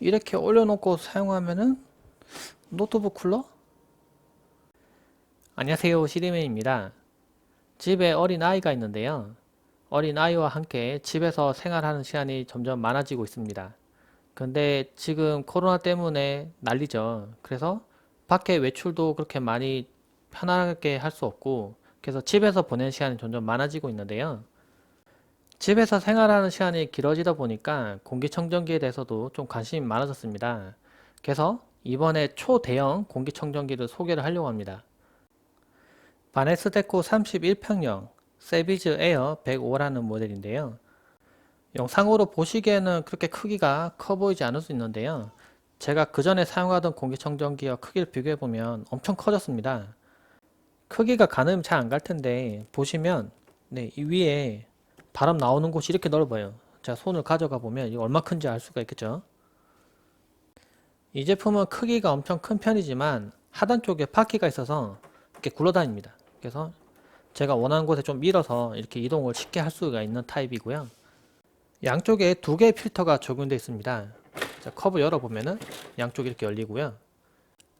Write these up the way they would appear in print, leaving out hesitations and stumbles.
이렇게 올려놓고 사용하면은 노트북 쿨러? 안녕하세요, 시리맨입니다. 집에 어린 아이가 있는데요. 어린 아이와 함께 집에서 생활하는 시간이 점점 많아지고 있습니다. 근데 지금 코로나 때문에 난리죠. 그래서 밖에 외출도 그렇게 많이 편하게 할 수 없고, 그래서 집에서 보내는 시간이 점점 많아지고 있는데요. 집에서 생활하는 시간이 길어지다 보니까 공기청정기에 대해서도 좀 관심이 많아졌습니다. 그래서 이번에 초대형 공기청정기를 소개를 하려고 합니다. 바네스테코 31평형 세비즈 에어 105라는 모델인데요. 영상으로 보시기에는 그렇게 크기가 커 보이지 않을 수 있는데요. 제가 그 전에 사용하던 공기청정기와 크기를 비교해보면 엄청 커졌습니다. 크기가 가늠 잘 안 갈 텐데 보시면 네, 이 위에 바람 나오는 곳이 이렇게 넓어요. 제가 손을 가져가 보면 이게 얼마 큰지 알 수가 있겠죠. 이 제품은 크기가 엄청 큰 편이지만 하단 쪽에 바퀴가 있어서 이렇게 굴러다닙니다. 그래서 제가 원하는 곳에 좀 밀어서 이렇게 이동을 쉽게 할 수가 있는 타입이고요. 양쪽에 두 개의 필터가 적용되어 있습니다. 자, 컵을 열어보면은 양쪽이 이렇게 열리고요.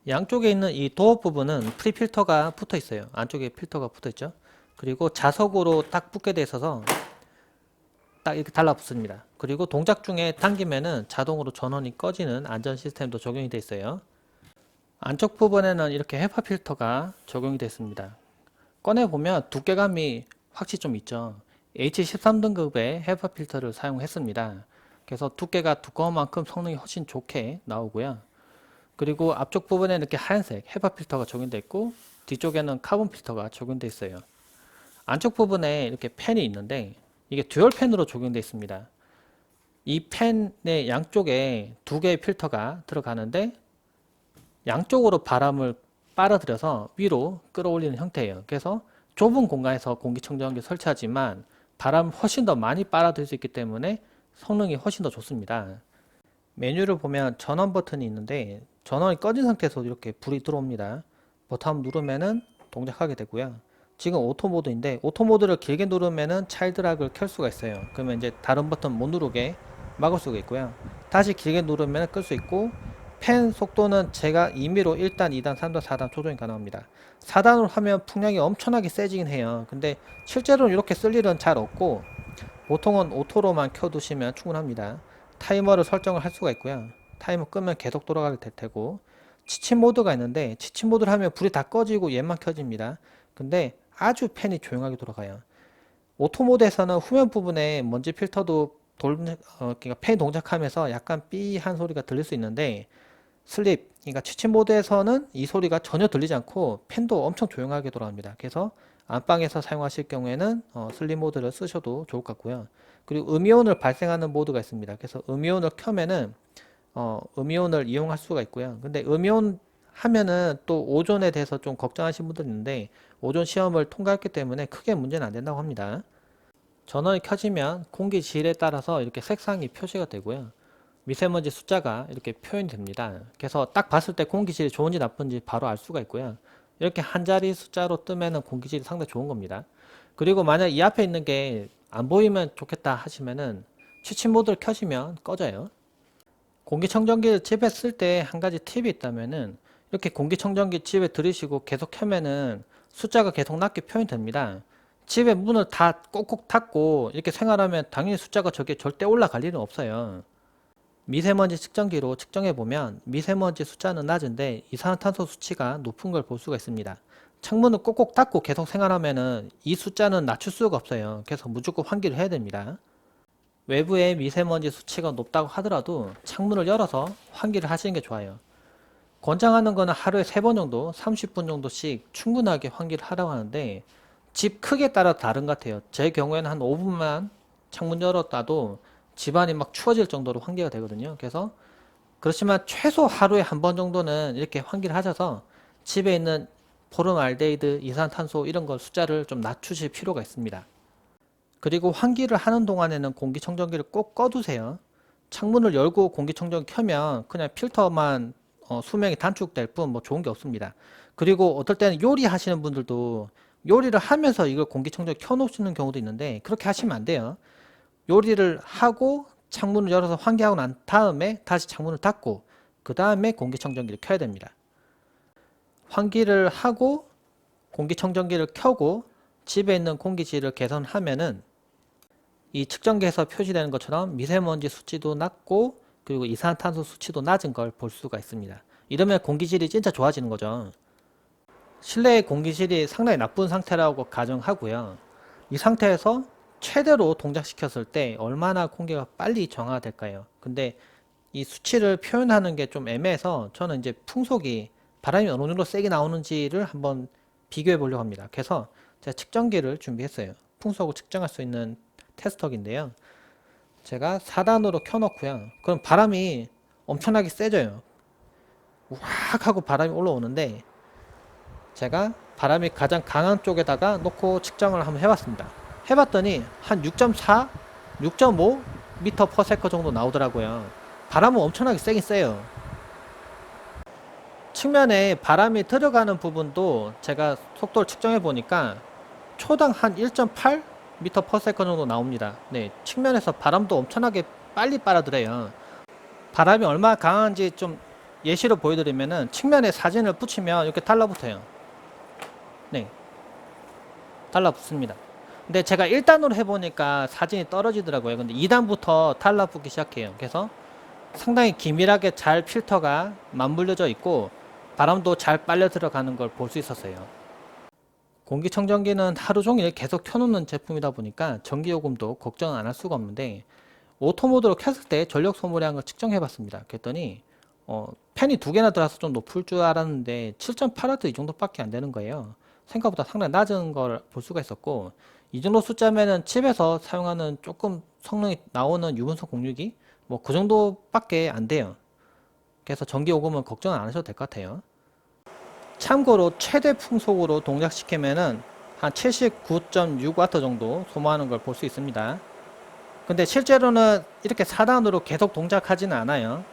양쪽에 있는 이 도어 부분은 프리 필터가 붙어 있어요. 안쪽에 필터가 붙어 있죠. 그리고 자석으로 딱 붙게 돼 있어서 딱 이렇게 달라붙습니다. 그리고 동작 중에 당기면은 자동으로 전원이 꺼지는 안전 시스템도 적용이 되어 있어요. 안쪽 부분에는 이렇게 헤파 필터가 적용이 되어 있습니다. 꺼내보면 두께감이 확실히 좀 있죠. H13등급의 헤파 필터를 사용했습니다. 그래서 두께가 두꺼운 만큼 성능이 훨씬 좋게 나오고요. 그리고 앞쪽 부분에 이렇게 하얀색 헤파 필터가 적용되어 있고 뒤쪽에는 카본 필터가 적용되어 있어요. 안쪽 부분에 이렇게 팬이 있는데 이게 듀얼 팬으로 적용되어 있습니다. 이 팬의 양쪽에 두 개의 필터가 들어가는데 양쪽으로 바람을 빨아들여서 위로 끌어올리는 형태예요. 그래서 좁은 공간에서 공기청정기 설치하지만 바람을 훨씬 더 많이 빨아들일 수 있기 때문에 성능이 훨씬 더 좋습니다. 메뉴를 보면 전원 버튼이 있는데 전원이 꺼진 상태에서 이렇게 불이 들어옵니다. 버튼 누르면은 동작하게 되고요. 지금 오토 모드인데 오토 모드를 길게 누르면은 차일드락을 켤 수가 있어요. 그러면 이제 다른 버튼 못 누르게 막을 수가 있고요. 다시 길게 누르면 끌 수 있고 팬 속도는 제가 임의로 1단, 2단, 3단, 4단 조정이 가능합니다. 4단으로 하면 풍량이 엄청나게 세지긴 해요. 근데 실제로는 이렇게 쓸 일은 잘 없고 보통은 오토로만 켜두시면 충분합니다. 타이머를 설정을 할 수가 있고요. 타이머 끄면 계속 돌아가게 될 테고 지침 모드가 있는데 지침 모드를 하면 불이 다 꺼지고 얘만 켜집니다. 근데 아주 팬이 조용하게 돌아가요. 오토 모드에서는 후면 부분에 먼지 필터도 그러니까 팬이 동작하면서 약간 삐한 소리가 들릴 수 있는데 슬립, 그러니까 취침 모드에서는 이 소리가 전혀 들리지 않고 팬도 엄청 조용하게 돌아갑니다. 그래서 안방에서 사용하실 경우에는 슬립 모드를 쓰셔도 좋을 것 같고요. 그리고 음이온을 발생하는 모드가 있습니다. 그래서 음이온을 켜면은 음이온을 이용할 수가 있고요. 근데 음이온 하면은 또 오존에 대해서 좀 걱정하시는 분들 있는데 오존 시험을 통과했기 때문에 크게 문제는 안 된다고 합니다. 전원이 켜지면 공기질에 따라서 이렇게 색상이 표시가 되고요. 미세먼지 숫자가 이렇게 표현이 됩니다. 그래서 딱 봤을 때 공기질이 좋은지 나쁜지 바로 알 수가 있고요. 이렇게 한 자리 숫자로 뜨면은 공기질이 상당히 좋은 겁니다. 그리고 만약 이 앞에 있는 게 안 보이면 좋겠다 하시면은 취침 모드를 켜시면 꺼져요. 공기청정기를 집에 쓸 때 한 가지 팁이 있다면은 이렇게 공기청정기 집에 들이시고 계속 켜면은 숫자가 계속 낮게 표현됩니다. 집에 문을 다 꼭꼭 닫고 이렇게 생활하면 당연히 숫자가 저게 절대 올라갈 일은 없어요. 미세먼지 측정기로 측정해 보면 미세먼지 숫자는 낮은데 이산화탄소 수치가 높은 걸 볼 수가 있습니다. 창문을 꼭꼭 닫고 계속 생활하면은 이 숫자는 낮출 수가 없어요. 그래서 무조건 환기를 해야 됩니다. 외부의 미세먼지 수치가 높다고 하더라도 창문을 열어서 환기를 하시는 게 좋아요. 권장하는 거는 하루에 3번 정도, 30분 정도씩 충분하게 환기를 하라고 하는데 집 크기에 따라 다른 것 같아요. 제 경우에는 한 5분만 창문 열었다도 집안이 막 추워질 정도로 환기가 되거든요. 그래서 그렇지만 최소 하루에 한 번 정도는 이렇게 환기를 하셔서 집에 있는 포름알데히드, 이산탄소 이런 걸 숫자를 좀 낮추실 필요가 있습니다. 그리고 환기를 하는 동안에는 공기청정기를 꼭 꺼두세요. 창문을 열고 공기청정기 켜면 그냥 필터만 수명이 단축될 뿐 뭐 좋은 게 없습니다. 그리고 어떨 때는 요리하시는 분들도 요리를 하면서 이걸 공기청정기 켜놓으시는 경우도 있는데 그렇게 하시면 안 돼요. 요리를 하고 창문을 열어서 환기하고 난 다음에 다시 창문을 닫고 그 다음에 공기청정기를 켜야 됩니다. 환기를 하고 공기청정기를 켜고 집에 있는 공기질을 개선하면은 이 측정기에서 표시되는 것처럼 미세먼지 수치도 낮고 그리고 이산화탄소 수치도 낮은 걸 볼 수가 있습니다. 이러면 공기질이 진짜 좋아지는 거죠. 실내의 공기질이 상당히 나쁜 상태라고 가정하고요. 이 상태에서 최대로 동작시켰을 때 얼마나 공기가 빨리 정화될까요? 근데 이 수치를 표현하는 게 좀 애매해서 저는 이제 풍속이 바람이 어느 정도 세게 나오는지를 한번 비교해 보려고 합니다. 그래서 제가 측정기를 준비했어요. 풍속을 측정할 수 있는 테스터기인데요. 제가 4단으로 켜놓고요. 그럼 바람이 엄청나게 세져요. 확 하고 바람이 올라오는데 제가 바람이 가장 강한 쪽에다가 놓고 측정을 한번 해봤습니다. 해봤더니 한 6.4, 6.5 미터 퍼 세커 정도 나오더라고요. 바람은 엄청나게 세긴 세요. 측면에 바람이 들어가는 부분도 제가 속도를 측정해 보니까 초당 한 1.8 미터 퍼 세컨 정도 나옵니다. 네, 측면에서 바람도 엄청나게 빨리 빨아들여요. 바람이 얼마나 강한지 좀 예시로 보여드리면은 측면에 사진을 붙이면 이렇게 달라붙어요. 네, 달라붙습니다. 근데 제가 1단으로 해보니까 사진이 떨어지더라고요. 근데 2단부터 달라붙기 시작해요. 그래서 상당히 기밀하게 잘 필터가 맞물려져 있고 바람도 잘 빨려 들어가는 걸 볼 수 있었어요. 공기청정기는 하루 종일 계속 켜놓는 제품이다 보니까 전기요금도 걱정 안 할 수가 없는데 오토 모드로 켰을 때 전력 소모량을 측정해 봤습니다. 그랬더니 팬이 두 개나 들어서 좀 높을 줄 알았는데 7.8W 이 정도밖에 안 되는 거예요. 생각보다 상당히 낮은 걸 볼 수가 있었고 이 정도 숫자면은 집에서 사용하는 조금 성능이 나오는 유분선 공유기 뭐 그 정도밖에 안 돼요. 그래서 전기요금은 걱정 안 하셔도 될 것 같아요. 참고로 최대 풍속으로 동작시키면은 한 79.6W 정도 소모하는 걸 볼 수 있습니다. 근데 실제로는 이렇게 4단으로 계속 동작하지는 않아요.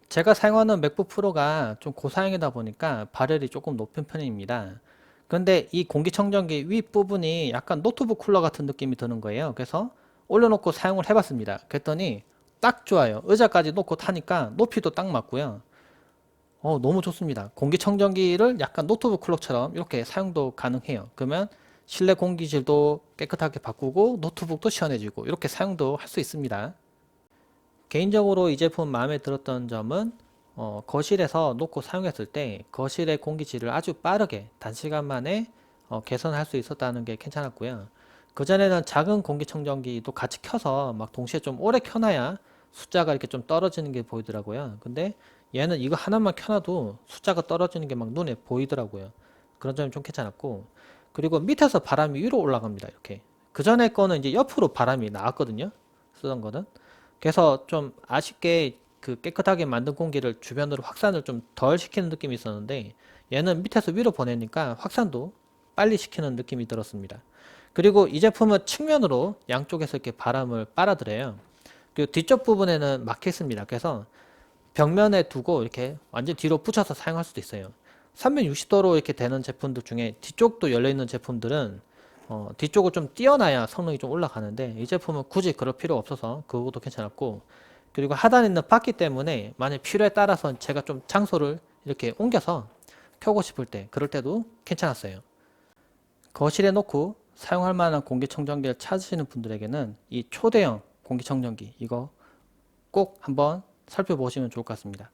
제가 사용하는 맥북 프로가 좀 고사양이다 보니까 발열이 조금 높은 편입니다. 근데 이 공기청정기 윗부분이 약간 노트북 쿨러 같은 느낌이 드는 거예요. 그래서 올려놓고 사용을 해봤습니다. 그랬더니 딱 좋아요. 의자까지 놓고 타니까 높이도 딱 맞고요. 너무 좋습니다. 공기청정기를 약간 노트북 쿨러처럼 이렇게 사용도 가능해요. 그러면 실내 공기질도 깨끗하게 바꾸고 노트북도 시원해지고 이렇게 사용도 할 수 있습니다. 개인적으로 이 제품 마음에 들었던 점은 거실에서 놓고 사용했을 때 거실의 공기질을 아주 빠르게 단시간 만에 개선할 수 있었다는 게 괜찮았고요. 그전에는 작은 공기청정기도 같이 켜서 막 동시에 좀 오래 켜놔야 숫자가 이렇게 좀 떨어지는 게 보이더라고요. 근데 얘는 이거 하나만 켜놔도 숫자가 떨어지는 게 막 눈에 보이더라고요. 그런 점이 좀 괜찮았고, 그리고 밑에서 바람이 위로 올라갑니다. 이렇게. 그 전에 거는 이제 옆으로 바람이 나왔거든요. 쓰던 거는. 그래서 좀 아쉽게 그 깨끗하게 만든 공기를 주변으로 확산을 좀 덜 시키는 느낌이 있었는데 얘는 밑에서 위로 보내니까 확산도 빨리 시키는 느낌이 들었습니다. 그리고 이 제품은 측면으로 양쪽에서 이렇게 바람을 빨아들여요. 그리고 뒤쪽 부분에는 막혀 있습니다. 그래서 벽면에 두고 이렇게 완전 뒤로 붙여서 사용할 수도 있어요. 360도로 이렇게 되는 제품들 중에 뒤쪽도 열려있는 제품들은 뒤쪽을 좀 띄어놔야 성능이 좀 올라가는데 이 제품은 굳이 그럴 필요 없어서 그것도 괜찮았고, 그리고 하단에 있는 바퀴 때문에 만약 필요에 따라서 제가 좀 장소를 이렇게 옮겨서 켜고 싶을 때 그럴 때도 괜찮았어요. 거실에 놓고 사용할 만한 공기청정기를 찾으시는 분들에게는 이 초대형 공기청정기 이거 꼭 한번 살펴보시면 좋을 것 같습니다.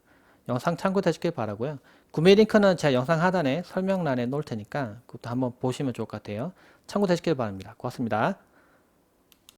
영상 참고되시길 바라고요. 구매 링크는 제 영상 하단에 설명란에 놓을 테니까 그것도 한번 보시면 좋을 것 같아요. 참고되시길 바랍니다. 고맙습니다.